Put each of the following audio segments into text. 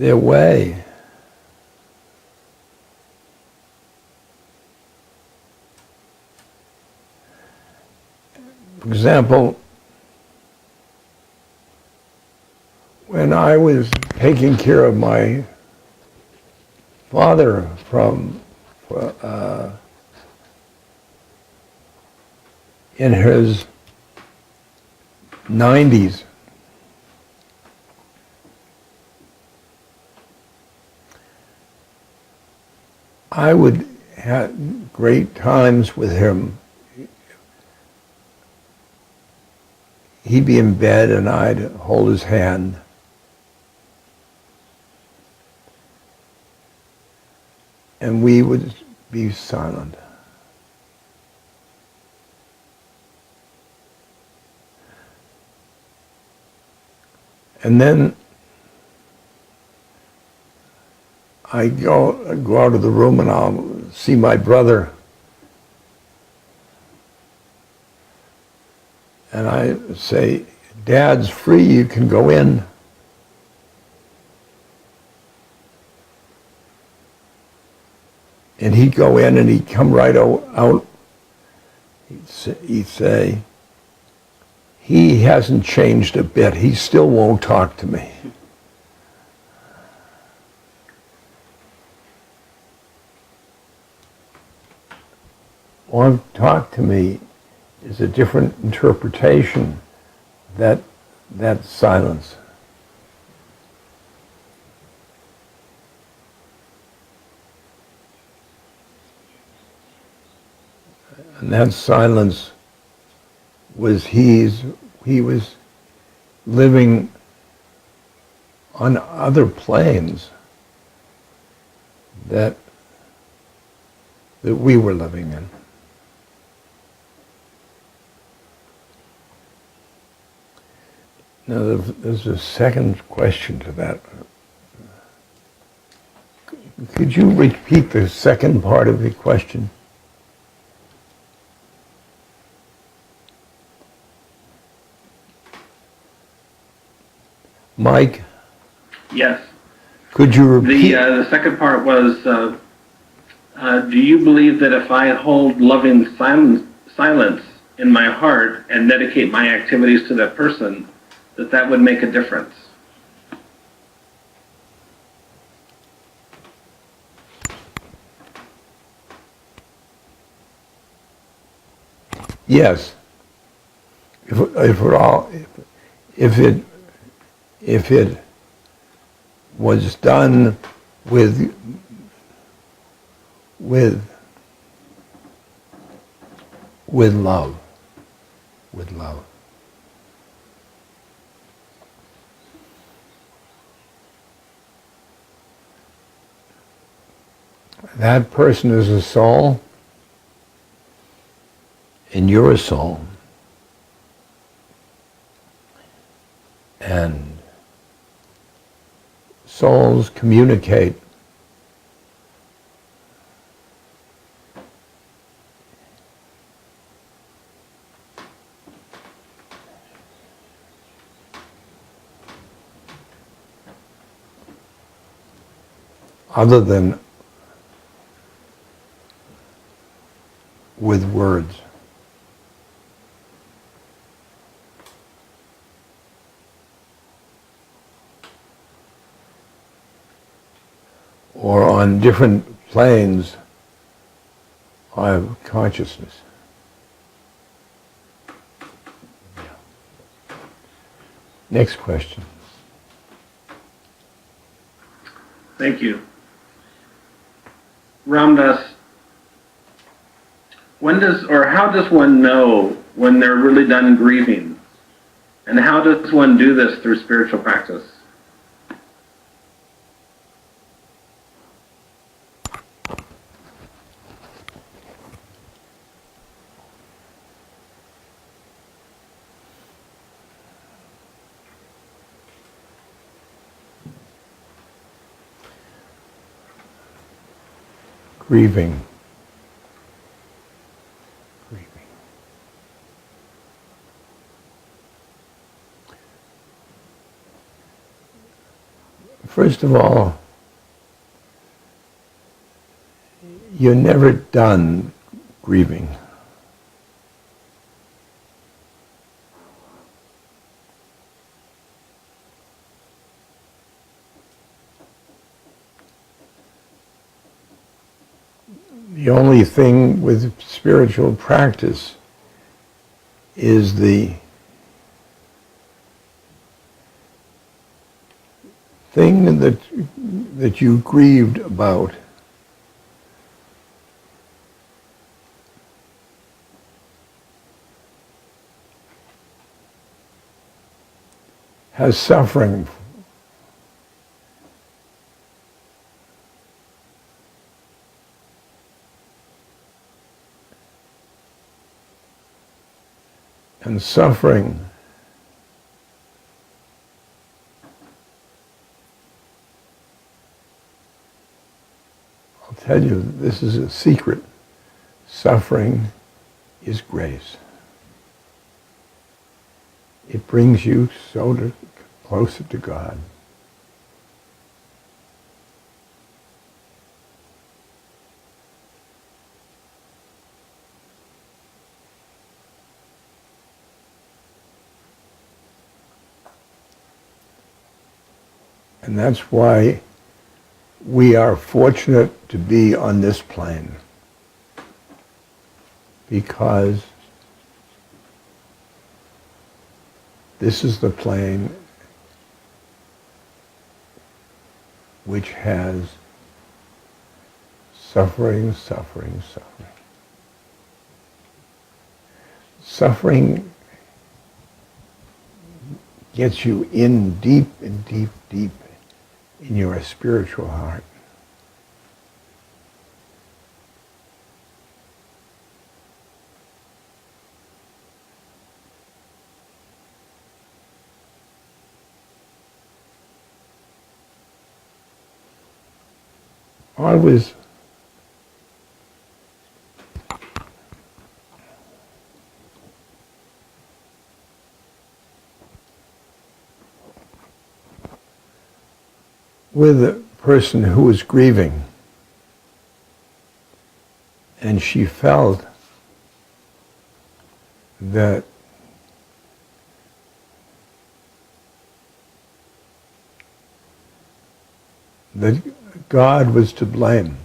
their way. For example, when I was taking care of my father in his 90s, I would have great times with him. He'd be in bed and I'd hold his hand. And we would be silent. And then I go out of the room and I'll see my brother. And I say, Dad's free, you can go in. And he'd go in and he'd come right out. He'd say, he hasn't changed a bit. He still won't talk to me. Won't talk to me is a different interpretation that silence. And that silence was he was living on other planes that we were living in. Now, there's a second question to that. Could you repeat the second part of the question? Mike? Yes. Could you repeat? The second part was, do you believe that if I hold loving silence in my heart and dedicate my activities to that person, that would make a difference? Yes. If it was done with love. That person is a soul, and you're a soul. And souls communicate other than with words. Or on different planes of consciousness. Next question. Thank you. Ramdas, how does one know when they're really done grieving? And how does one do this through spiritual practice? Grieving. First of all, you're never done grieving. The only thing with spiritual practice is the thing that you grieved about has suffering. And suffering I'll tell you, this is a secret. Suffering is grace. It brings you closer to God. And that's why we are fortunate to be on this plane. Because this is the plane which has suffering, suffering, suffering. Suffering gets you in deep and deep, deep in your spiritual heart. I was with a person who was grieving, and she felt that God was to blame.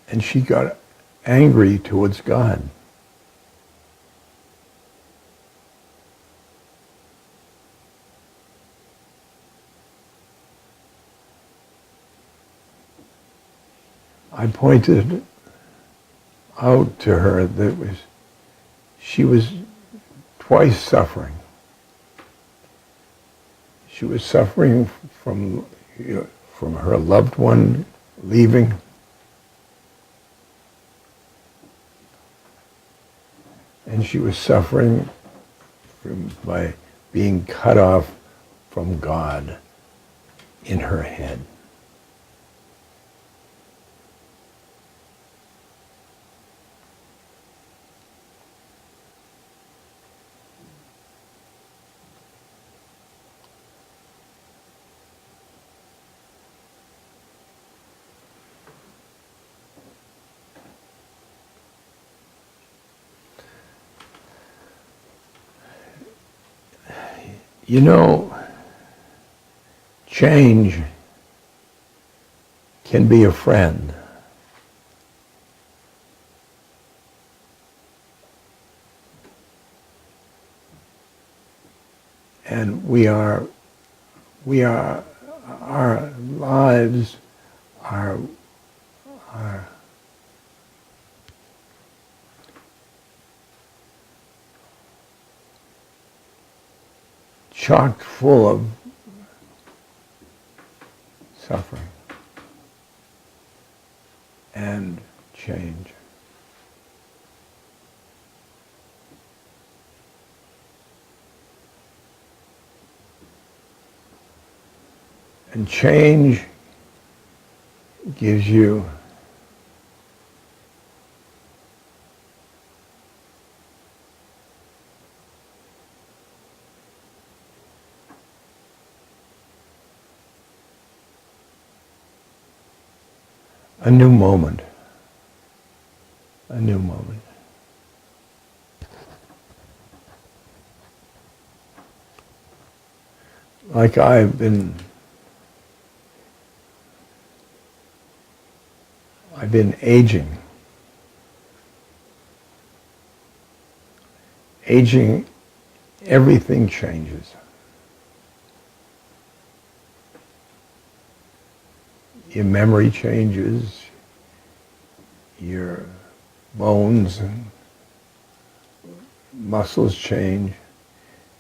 And she got angry towards God. I pointed out to her that she was twice suffering. She was suffering from her loved one leaving, and she was suffering by being cut off from God in her head. You know, change can be a friend. And our lives are chock full of suffering and change. And change gives you A new moment. A new moment. Like I've been aging. Aging, everything changes. Your memory changes, your bones and muscles change,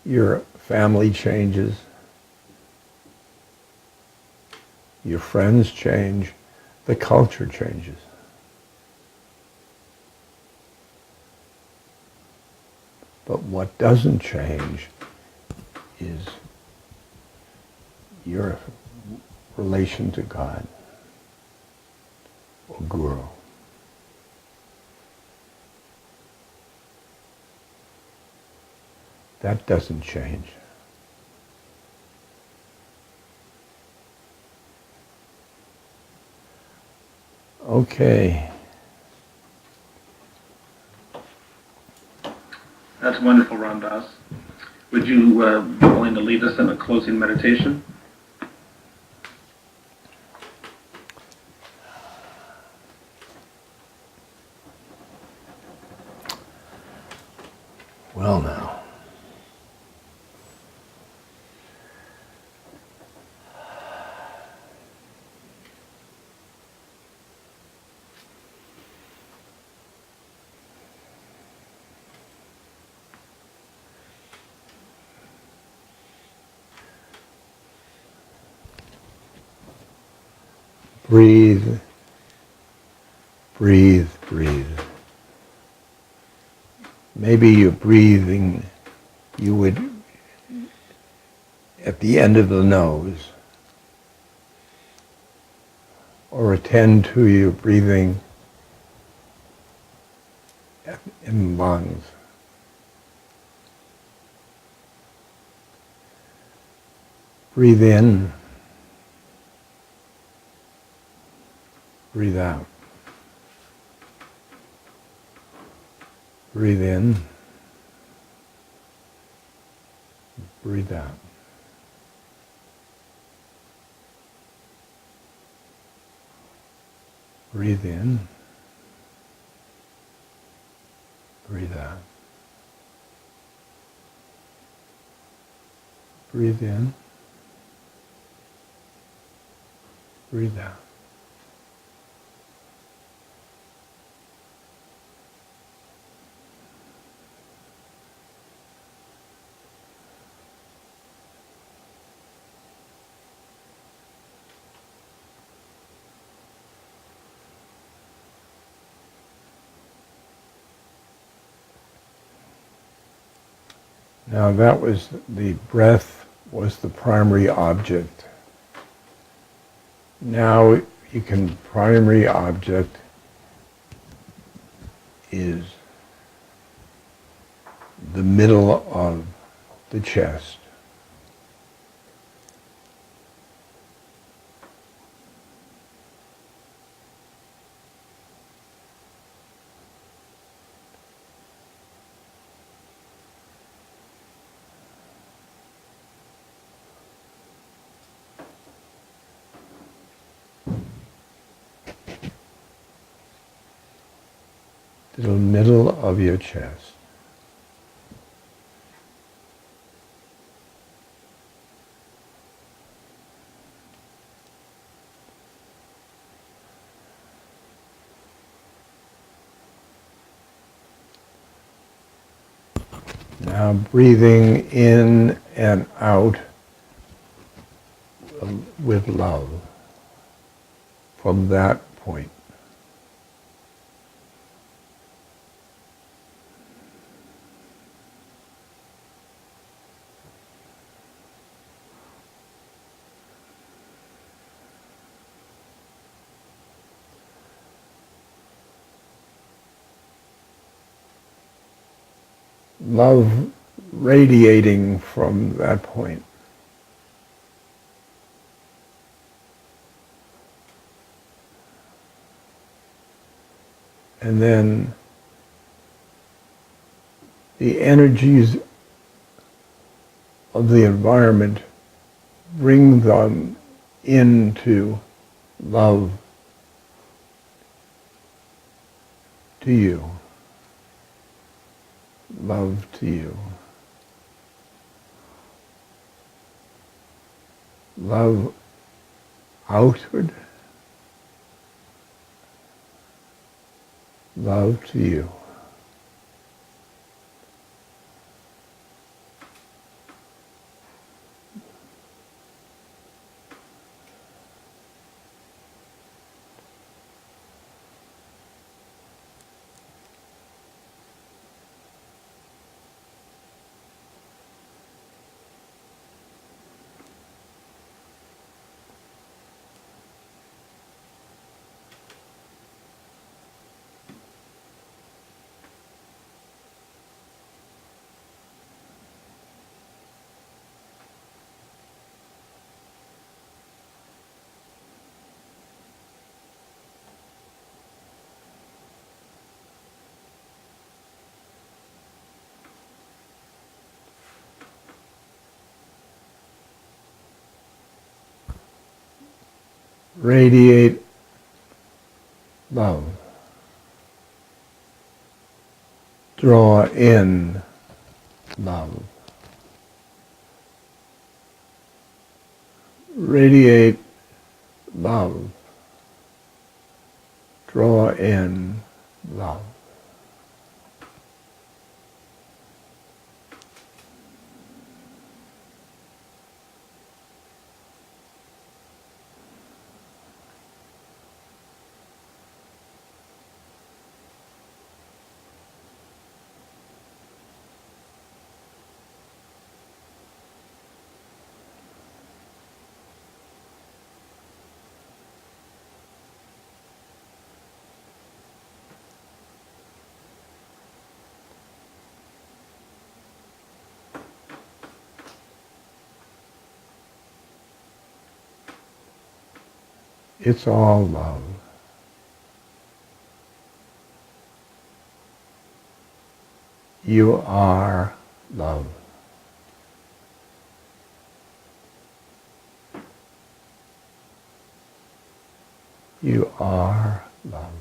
your family changes, your friends change, the culture changes. But what doesn't change is your relation to God or Guru. That doesn't change. Okay. That's wonderful, Ram Dass. Would you be willing to lead us in a closing meditation? Well now. Breathe, breathe, breathe. Maybe you're breathing, you would, at the end of the nose, or attend to your breathing in the lungs. Breathe in, breathe out. Breathe in, breathe out. Breathe in, breathe out. Breathe in, breathe out. Now that was, the breath was the primary object. Now you can, primary object is the middle of the chest. The middle of your chest. Now breathing in and out with love from that point. Love radiating from that point. And then the energies of the environment, bring them into love to you. Love to you. Love outward. Love to you. Radiate love. Draw in love. Radiate love. Draw in love. It's all love. You are love. You are love.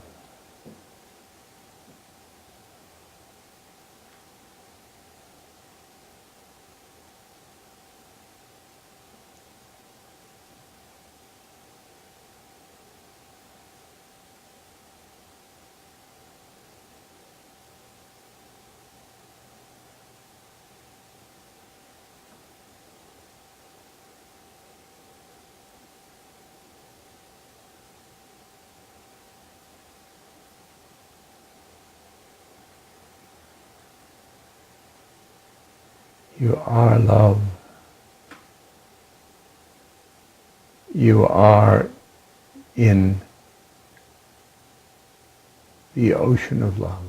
You are love. You are in the ocean of love.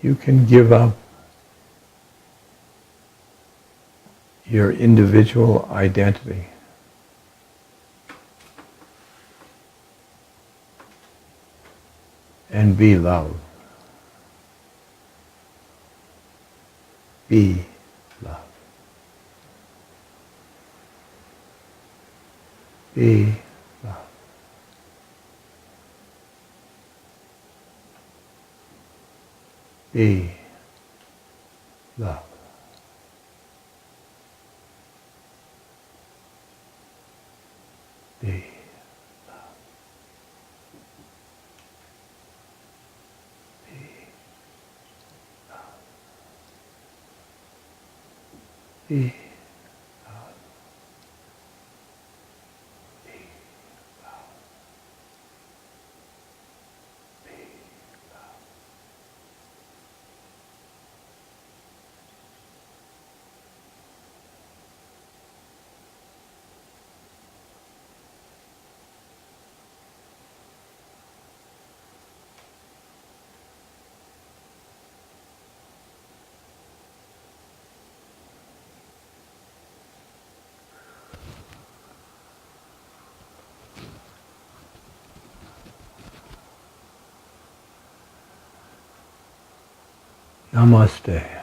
You can give up your individual identity and be love. Be love. Be love. Be love. Be love. Be love. Be Namaste.